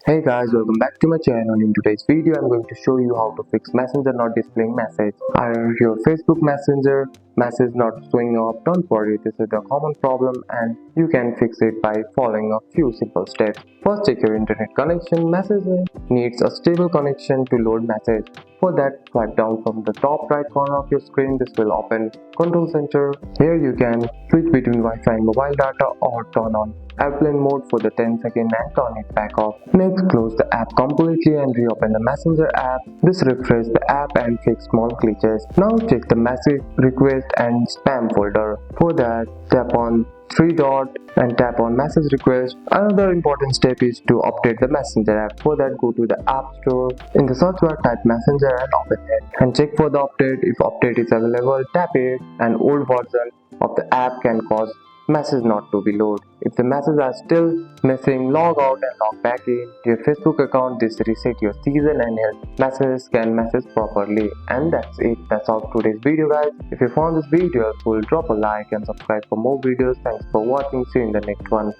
Hey guys, welcome back to my channel. In today's video, I'm going to show you how to fix Messenger not displaying message. Or your Facebook Messenger message not showing up. Don't worry, this is a common problem and you can fix it by following a few simple steps. First, check your internet connection. Messenger needs a stable connection to load message. For that, swipe down from the top right corner of your screen. This will open Control Center. Here you can switch between Wi-Fi and mobile data or turn on airplane mode for the 10 seconds and turn it back off. Next, close the app completely and reopen the Messenger app. This refreshes the app and fix small glitches. Now check the message request and spam folder. For that, tap on three dot and tap on message request. Another important step is to update the Messenger app. For that, go to the App Store. In the search bar, type Messenger and open it. And check for the update. If update is available, tap it. An old version of the app can cause message not to be loaded. If the messages are still missing, log out and log back in your Facebook account. This reset your season and your messages can message properly. And that's it. That's all for today's video, guys. If you found this video helpful, drop a like and subscribe for more videos. Thanks for watching. See you in the next one.